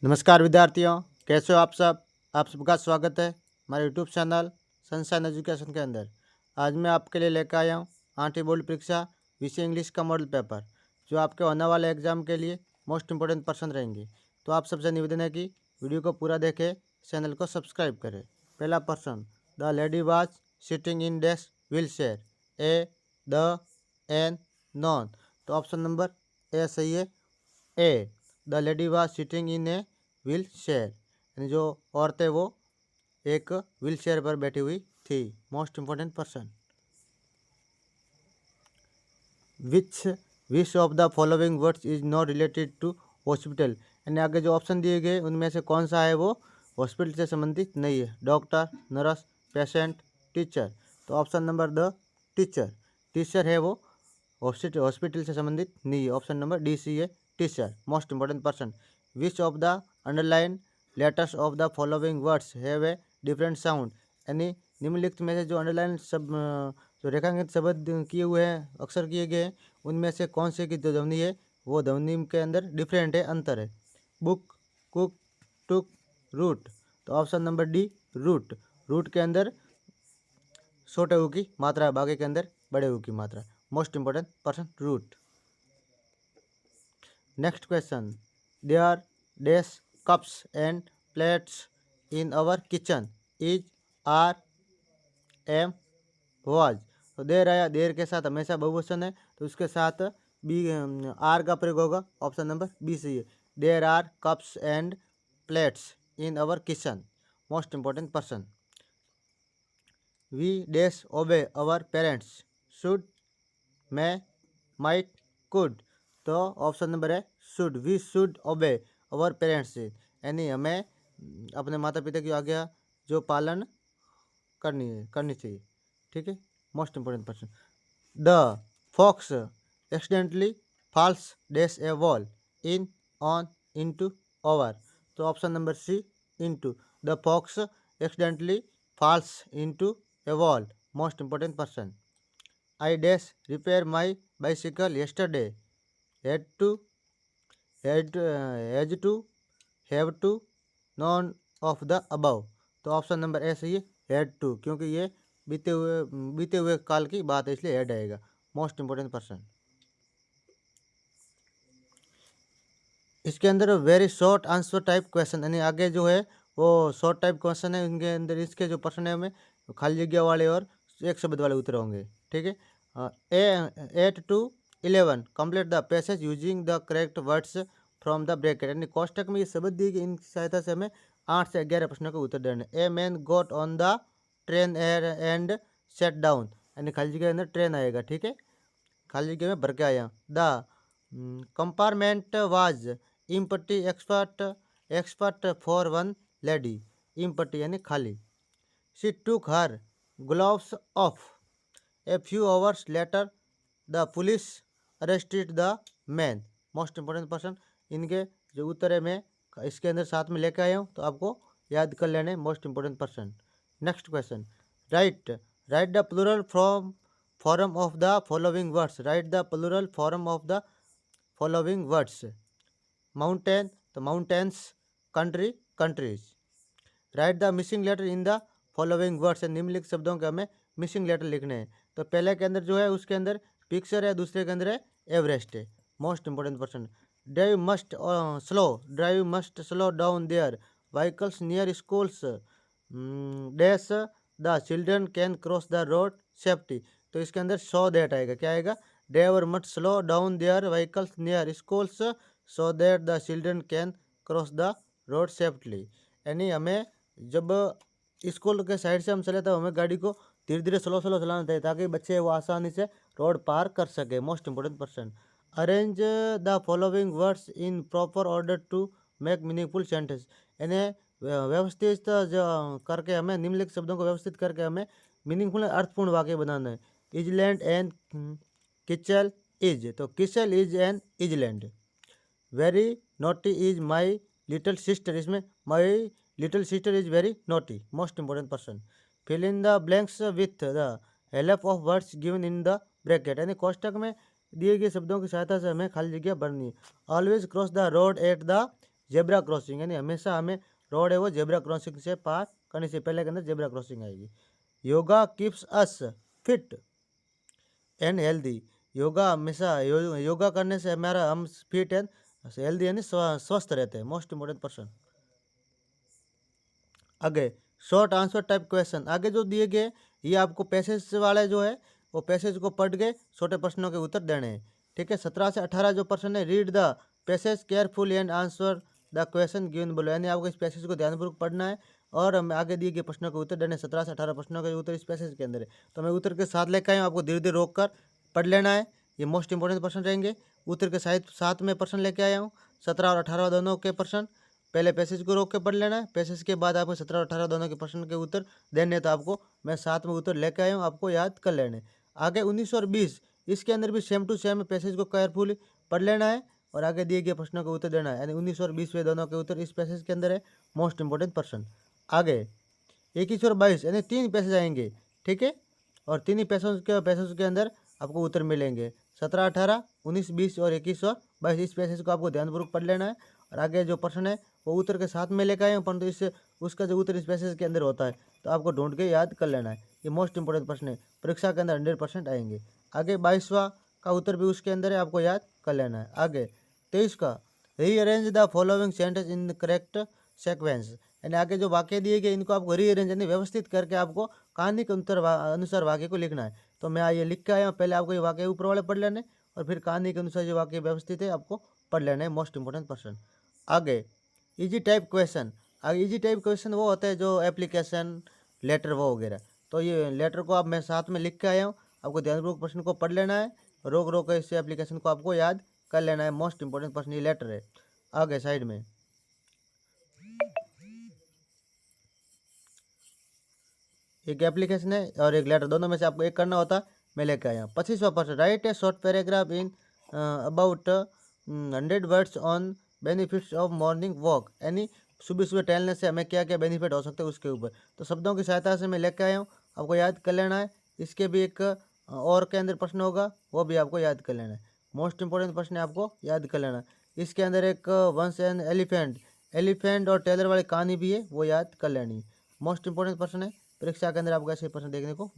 नमस्कार विद्यार्थियों, कैसे हो आप सब। आप सबका स्वागत है हमारे यूट्यूब चैनल सनशाइन एजुकेशन के अंदर। आज मैं आपके लिए लेकर आया हूँ 8वीं बोर्ड परीक्षा विषय इंग्लिश का मॉडल पेपर, जो आपके होने वाले एग्जाम के लिए मोस्ट इंपॉर्टेंट पर्सन रहेंगे। तो आप सबसे निवेदन है कि वीडियो को पूरा देखें, चैनल को सब्सक्राइब करें। पहला प्रश्न, the lady was sitting in dash wheelchair, a, the, an, none. तो ऑप्शन नंबर ए सही है। A, the lady was sitting in a wheelchair, यानी जो औरत है वो एक व्हील चेयर पर बैठी हुई थी। Most important person. Which which of the following words is not related to hospital, यानी आगे जो ऑप्शन दिए गए उनमें से कौन सा है वो हॉस्पिटल से संबंधित नहीं है। Doctor, nurse, patient, teacher. तो option number the teacher. Teacher है वो हॉस्पिटल से संबंधित नहीं है। ऑप्शन नंबर डी सी है teacher. Most important person. Which of the underline letters of the following words have a different sound, यानी निम्नलिखित में से जो अंडरलाइन सब जो रेखांकित शब्द किए हुए हैं, अक्षर किए गए हैं, उनमें से कौन से की जो ध्वनि है वो ध्वनि के अंदर डिफरेंट है, अंतर है। Book, cook, took, root. तो option number D root. Root के अंदर छोटे ऊ की मात्रा है, बाकी के अंदर बड़े ऊ की मात्रा। Most important person root. Next question, there dash cups and plates in our kitchen, is, are, am, was. तो देर आया, देर के साथ हमेशा बहुवचन है, तो उसके साथ बी आर का प्रयोग होगा। ऑप्शन नंबर बी सही है। There are cups and plates in our kitchen. Most important person. We dash obey our parents, should, may, might, could. तो ऑप्शन नंबर है should. We should obey our parents, यानी हमें अपने माता पिता की आज्ञा जो पालन करनी चाहिए। ठीक है। Most important person. The fox accidentally falls dash a wall, in, on, into, over. तो option number C into. The fox accidentally falls into a wall. Most important person. I dash repair my bicycle yesterday. Had to, has to, have to, none of the above। तो option number A सही है had to, क्योंकि ये बीते हुए काल की बात है, इसलिए हैड आएगा। Most important person. इसके अंदर very short answer type question, यानी आगे जो है वो शॉर्ट टाइप क्वेश्चन है। इनके अंदर इसके जो प्रश्न है में खाली जगह वाले और एक शब्द वाले उत्तर होंगे। ठीक है। 8 to 11 complete the passage using the correct words from the bracket, यानी कोष्टक में ये शब्द दिए गए, इनकी सहायता से हमें 8 से 11 प्रश्नों का उत्तर देना है। A man got on the train and set down, यानी खाली जगह के अंदर ट्रेन आएगा। ठीक है, खाली जगह में भर के आया। The compartment was empty expert for one lady, empty यानी खाली। She took her gloves of. A few hours later the police arrested the man. Most important person. इनके जो उत्तर है मैं इसके अंदर साथ में लेकर आया हूँ, तो आपको याद कर लेने। Most important person. Next question, write the plural form of the following words. Write the plural form of the following words. Mountain, तो mountains, country, countries. Write the missing letter in the following words, निम्नलिखित शब्दों के हमें missing letter लिखने हैं। तो पहले के अंदर जो है उसके अंदर पिक्चर है, दूसरे के अंदर है एवरेस्ट है। Most important person. Drive must slow down their vehicles near schools, dash the children can cross the road safety. तो इसके अंदर सो दैट आएगा। क्या आएगा? Driver must slow down their vehicles near schools so that the children can cross the road safely, यानी हमें जब school के साइड से हम चले तो हमें गाड़ी को धीरे धीरे स्लो चलाना चाहिए, ताकि बच्चे वो आसानी से रोड पार कर सके। Most important person. Arrange the following words in proper order to make meaningful sentence, यानी व्यवस्थित करके हमें निम्नलिखित शब्दों को व्यवस्थित करके हमें मीनिंगफुल अर्थपूर्ण वाक्य बनाना है। इजलैंड एंड किचल इज, तो किचल is an island. Very naughty is my little sister, इसमें my little sister is very naughty. Most important person. Fill in the blanks with the help of words given in the bracket, यानी कोष्टक में दिए गए शब्दों की सहायता से हमें खाली जगह भरनी है। Always cross the road at the zebra crossing, यानी हमेशा हमें रोड है वो जेब्रा क्रॉसिंग से पार करनी से पहले के अंदर जेब्रा क्रॉसिंग आएगी। Yoga keeps us fit and healthy, yoga हमेशा योगा करने से हमारा हम फिट एंड हेल्दी यानी स्वस्थ रहते हैं। Most important person. आगे शॉर्ट आंसर टाइप क्वेश्चन, आगे जो दिए गए ये आपको पैसेज वाले जो है वो पैसेज को पढ़ के छोटे प्रश्नों के उत्तर देने हैं। ठीक है, 17 से 18 जो प्रश्न है, read the passage careful and answer the question given below, यानी आपको इस पैसेज को ध्यानपूर्वक पढ़ना है और हमें आगे दिए गए प्रश्नों के उत्तर देने। 17 से 18 प्रश्नों के उत्तर इस पैसेज के अंदर है, तो मैं उत्तर के साथ लेकर आया हूँ, आपको धीरे धीरे रोक कर पढ़ लेना है। ये मोस्ट इंपॉर्टेंट प्रश्न रहेंगे। उत्तर के साथ में प्रश्न लेके आया हूँ, 17 और 18 दोनों के प्रश्न। पहले पैसेज को रोक के पढ़ लेना है, पैसेज के बाद आपको 17 और 18 दोनों के प्रश्न के उत्तर देने, तो आपको मैं साथ में उत्तर लेके आया हूँ, आपको याद कर लेने। आगे 19 और 20 इसके अंदर भी सेम टू सेम पैसेज को केयरफुली पढ़ लेना है और आगे दिए गए प्रश्नों के उत्तर देना है, यानी 19 और 20 वे दोनों के उत्तर इस पैसेज के अंदर है। मोस्ट इंपॉर्टेंट प्रश्न। आगे 21 और 22 यानी 3 पैसेज आएंगे। ठीक है, और 3 ही पैसेज के अंदर आपको उत्तर मिलेंगे। 17, 18, 19, 20 और 21 और 22 इस पैसेज को आपको ध्यानपूर्वक पढ़ लेना है और आगे जो प्रश्न है वो उत्तर के साथ में लेकर आए हैं, परंतु इससे उसका जो उत्तर इस पैसेज के अंदर होता है तो आपको ढूंढ के याद कर लेना है। ये मोस्ट इंपॉर्टेंट प्रश्न है, परीक्षा के अंदर 100% आएंगे। आगे 22वां का उत्तर भी उसके अंदर है, आपको याद कर लेना है। आगे 23 का rearrange the following sentence in correct sequence, यानी आगे जो वाक्य दिए गए इनको आपको रीअरेंज यानी व्यवस्थित करके आपको कहानी के अनुसार वाक्य को लिखना है। तो मैं ये लिख के आया हूँ, पहले आपको ये वाक्य ऊपर वाले पढ़ लेने और फिर कहानी के अनुसार जो वाक्य व्यवस्थित है आपको पढ़ लेना है। मोस्ट इंपॉर्टेंट प्रश्न। आगे इजी टाइप क्वेश्चन, आगे इजी टाइप क्वेश्चन वो होते हैं जो एप्लीकेशन लेटर वो वगैरह, तो ये लेटर को आप मैं साथ में लिख के आया हूँ, आपको ध्यानपूर्वक प्रश्न को पढ़ लेना है, रोक रोक के इस एप्लीकेशन को आपको याद कर लेना है। मोस्ट इंपॉर्टेंट प्रश्न ये लेटर है। आगे साइड में एक एप्लीकेशन है और एक लेटर, दोनों में से आपको एक करना होता है, मैं लेके आया हूँ। 25वां प्रश्न, right A short paragraph in about 100 words on benefits of morning walk, यानी सुबह सुबह टहलने से हमें क्या क्या बेनिफिट हो सकते हैं उसके ऊपर। तो शब्दों की सहायता से मैं लेके आया हूँ, आपको याद कर लेना है। इसके भी एक और के अंदर प्रश्न होगा, वो भी आपको याद कर लेना है। मोस्ट इंपॉर्टेंट प्रश्न है, आपको याद कर लेना है। इसके अंदर एक वंस एन एलिफेंट और टेलर वाली कहानी भी है, वो याद कर लेनी है। मोस्ट इंपॉर्टेंट प्रश्न है, परीक्षा के अंदर आपको ऐसे प्रश्न देखने को